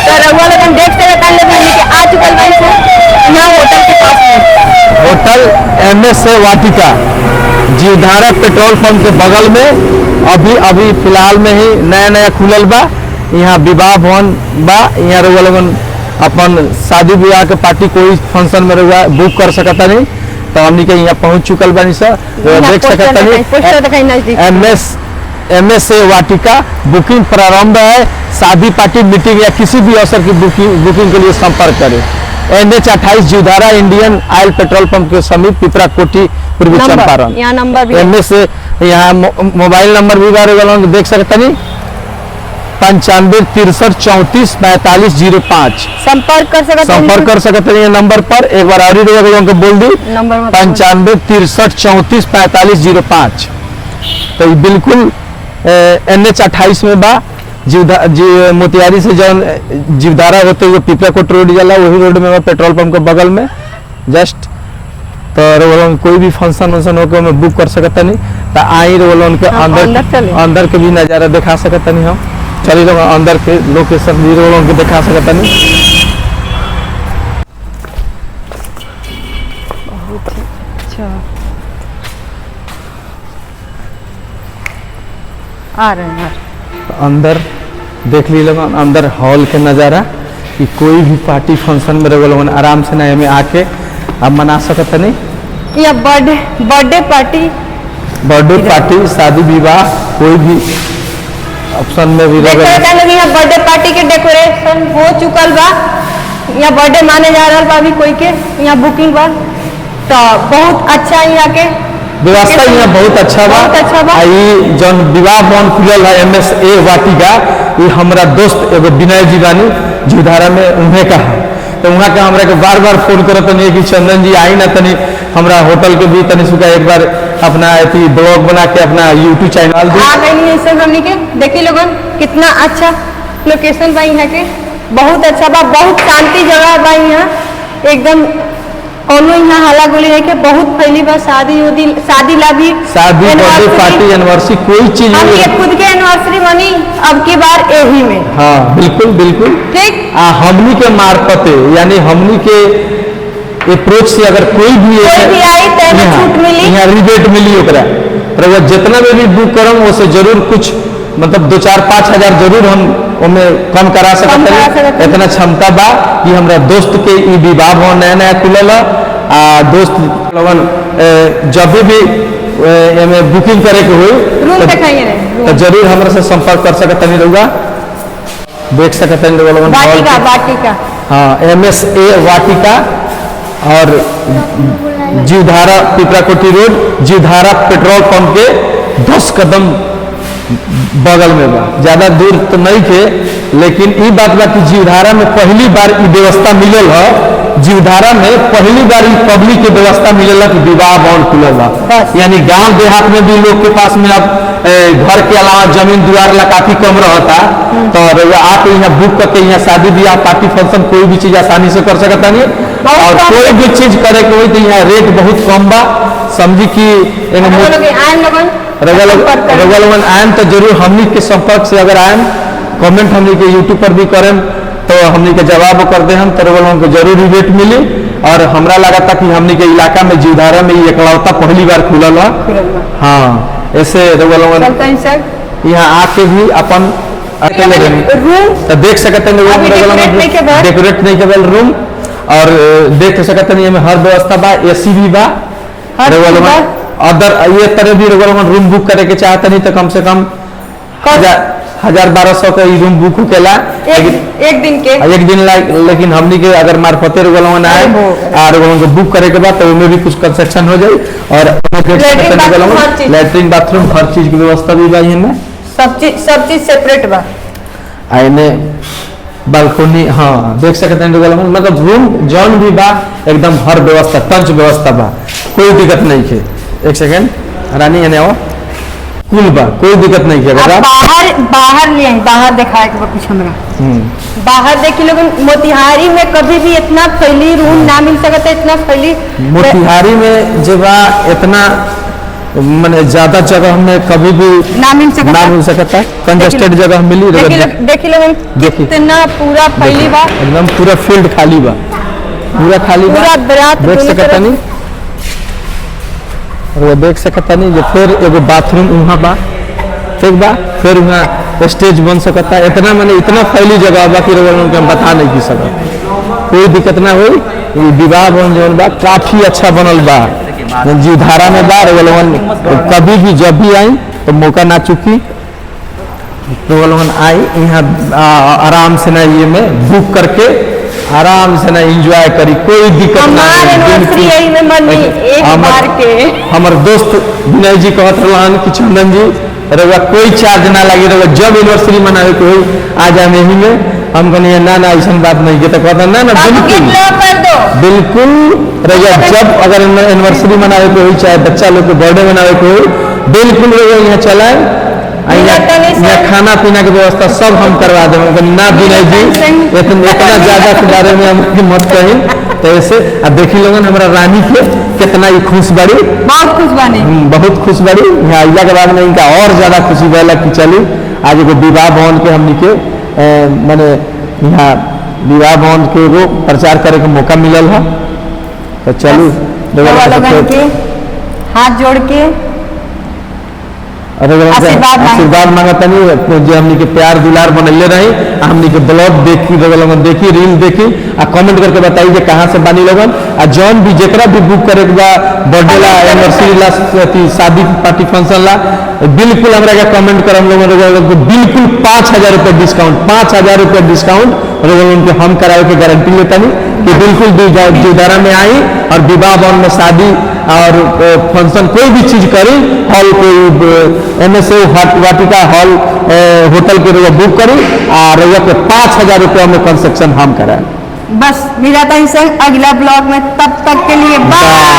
तो रउआ लोगन देख सकता लोग के आ चुकल बाई सर यहाँ होटल के पास में। होटल MS वाटिका जीवधारा पेट्रोल पंप के बगल में अभी फिलहाल में ही नया खुलल बा। यहाँ विवाह भवन बा। यहाँ रउआ लोगन अपन शादी विवाह के पार्टी कोई फंक्शन में रउआ बुक कर सकता नहीं तो हमनी के यहाँ पहुँच चुकल बानी सर। देख सकता नहीं MS वाटिका बुकिंग प्रारंभ है। शादी पार्टी मीटिंग या किसी भी अवसर की बुकिंग के लिए संपर्क करें। NH 28 जीवधारा इंडियन ऑयल पेट्रोल पंप के समीप पिपरा कोठी पूर्वी चंपारण। यहाँ नंबर भी MS यहाँ मोबाइल नंबर भी देख सकते नहीं 95 63 34 45 05 संपर्क कर सकते हैं नंबर पर। एक बार और को बोल दी 95 63 34 45 05। तो बिल्कुल NH 28 में बा मोतिहारी से जौन जीवधारा होते हुए पिपरा कोट रोड जाला वही रोड में पेट्रोल पंप के बगल में जस्ट। तो कोई भी फंक्शन होकर में बुक कर सकता नहीं तो आई रोल के अंदर के भी नज़ारा दिखा सकता नहीं। हम चलिए लोग अंदर के लोकेशन भी रोल के दिखा सकता नहीं। अच्छा आ रहे हैं अंदर देख ली लोग अंदर हॉल के नज़ारा कि कोई भी पार्टी फंक्शन में रहो लोग आराम से ना में आके अब मना सकता नहीं। या बर्थडे पार्टी शादी विवाह कोई भी ऑप्शन में भी यहाँ बर्थडे पार्टी के डेकोरेशन हो चुकल बा। यहाँ बर्थडे माने जा रहा बा अभी कोई के यहाँ बुकिंग बा तो बहुत अच्छा यहाँ के व्यवस्था यहाँ बहुत अच्छा बा। जौन विवाह भवन खुलल है MS वाटिका ये हमारा दोस्त एगो विनय जी बानी जीवधारा में उन्हें का है तो वहाँ का हमरा के बार बार फोन करत नहीं कि चंदन जी आई ना तनी हमरा होटल के भी तनी सुखा एक बार अपना ब्लॉग बना के अपना YouTube चैनल हमनी के देखी लोगन कितना अच्छा लोकेशन बा यहाँ के बहुत अच्छा बा। बहुत शांति जगह बा यहाँ एकदम कोनो यहाँ हल्ला गुली नहीं के बहुत पहली बार शादी ला भी शादी बर्थडे पार्टी एनिवर्सरी कोई चीज हम ये खुद के एनिवर्सरी बनी अब की बार यही में। हाँ बिल्कुल ठीक हमनी के मार्फत यानी हमनी के अप्रोच से अगर कोई भी आई तो छूट मिली यहाँ रिबेट मिली ओकरा जितना भी बुक करम वो से जरूर कुछ मतलब 2-4-5 हजार जरूर हम उनमें कम करा सकते हैं। इतना क्षमता बा कि हमरा दोस्त के विवाह भवन नया खुलल दोस्त लोगन जब भी बुकिंग करे के हुई तो जरूर हमरा से संपर्क कर सकते नहीं रहुआ। देख सकते वाटिका हाँ MS वाटिका और Jiwdhara Pipra Kothi road Jiwdhara petrol pump के 10 कदम बगल में बा। ज्यादा दूर तो नहीं थे लेकिन ये बात बा कि जीवधारा में पहली बार ये व्यवस्था मिलल है। जीवधारा में पहली बार पब्लिक के व्यवस्था मिलल कि विवाह भवन खुलल बा। यानी गांव देहात में भी लोग के पास में अब घर के अलावा जमीन द्वार ला काफी कम रहता तो आप यहाँ बुक करके यहाँ शादी ब्याह पार्टी फंक्शन कोई भी चीज आसानी से कर सकता नहीं और कोई भी चीज करे के हुई तो यहाँ रेट बहुत कम बा। समझी कि रगलवन आयन तो जरूर हमनी के संपर्क से अगर आयन कमेंट हमनी के YouTube पर भी करें तो हमनी के जवाब कर दे हम तो रगलवन को जरूर रिबेट मिली। और हमरा लगा था कि हमनी के इलाका में जीवधारा में ये इकलौता पहली बार खुलल है। हाँ ऐसे रगलवन यहाँ आके भी अपन तो देख सकते हैं डेकोरेट नहीं केवल रूम और देख सकते हैं हर व्यवस्था बा AC भी बा। अदर ये तरह भी रूम बुक करे के चाहते नहीं तो कम से कम 1000-1200 का रूम बुक होकेला एक दिन लेकिन हमनी के अगर मार्फते आए और को बुक करे के बाद तो उनमें भी कुछ कंसेक्शन हो जाए। और लैट्रिन बाथरूम हर चीज की व्यवस्था भी बा में सब चीज सेपरेट बा। आईने बालकोनी हाँ देख सकते हैं मतलब रूम जौन भी बा एकदम हर व्यवस्था टंच व्यवस्था बा कोई दिक्कत नहीं है। एक सेकेंड रानी है आओ कुल बा कोई दिक्कत नहीं है। बाहर दिखाए के कुछ हमरा बाहर देखी लोग मोतिहारी में कभी भी इतना फैली रूम ना मिल सकता इतना फैली मोतिहारी में जब इतना मैंने ज्यादा जगह में कभी भी ना मिल सकता ना मिल सकता है, कंजेस्टेड जगह मिली देखी लोगन देखी। कितना पूरा फैली बा, एकदम पूरा फील्ड खाली बा, पूरा खाली बा, पूरा दरात देख दोनों सकता तरफ। नहीं। और वो देख सकता नहीं जो फिर एगो बाथरूम वहाँ बा, ठीक बा, फिर वहाँ स्टेज बन सकता है। इतना मैंने इतना फैली जगह बा कि उनके हम बता नहीं की सकता, कोई दिक्कत ना हुई। ये विवाह भवन जौन बा काफी अच्छा बनल बा, जीवधारा में बा। लोगन कभी भी जब भी आई तो मौका ना चुकी, तो लोगन आई यहाँ आराम से ना ये में बुक करके आराम से ना एंजॉय करी, कोई दिक्कत ना हमारे एनिवर्सरी यही में मनी एक बार के। हमार दोस्त विनय जी कहत रहन कि चंदन जी रउआ कोई चार्ज ना लगी, रउआ जब एनिवर्सरी मनावे के होई आ जाए यही में। हम कहनी ना ना ऐसा बात नहीं के, तो कहता ना ना बिल्कुल रउआ जब अगर एनिवर्सरी मनावे के होई, चाहे बच्चा लोग के बर्थडे मनावे के होई, बिल्कुल रउआ यहाँ चलाए। यहाँ खाना पीना की व्यवस्था सब हम करवा देंगे। ना विनय जी इतना ज्यादा के बारे में हम मत कही, तो ऐसे अब देखी लोगन हमारा रानी के कितना ही खुश बड़ी, बहुत खुश बनी, बहुत खुश बड़ी। यहाँ अइला के बाद में इनका और ज्यादा खुशी भला कि चली आज एगो विवाह भवन के हमनी के मैंने यहाँ विवाह भवन के एगो प्रचार करे के मौका मिलल है। तो चलू के हाथ जोड़ के आशीर्वाद मांगता नहीं, जो हमनी के प्यार दुलार बनले रही। हमनी के ब्लॉग देखी लोगन, देखी रील देखी, आ कमेंट करके बताई जे कहाँ से बानी लोगन। आ जौन भी जेकरा भी बुक करे के बा बर्थडे ला, एनिवर्सरी ला, शादी पार्टी फंक्शन ला, बिल्कुल हमरा के कमेंट कर। हम लोगन बिल्कुल 5,000 रुपये डिस्काउंट, 5,000 रुपये डिस्काउंट लोगन के हम करावे के गारंटी लेता नहीं कि बिल्कुल जीवधारा में आई और विवाह भवन में शादी और फंक्शन कोई भी चीज करी, हॉल कोई MSA वाटिका हॉल होटल के रुपया बुक करी और रुपया के 5,000 रुपया में कंस्ट्रक्शन हम कराए। बस मिला था अगला ब्लॉग में, तब तक के लिए बाय।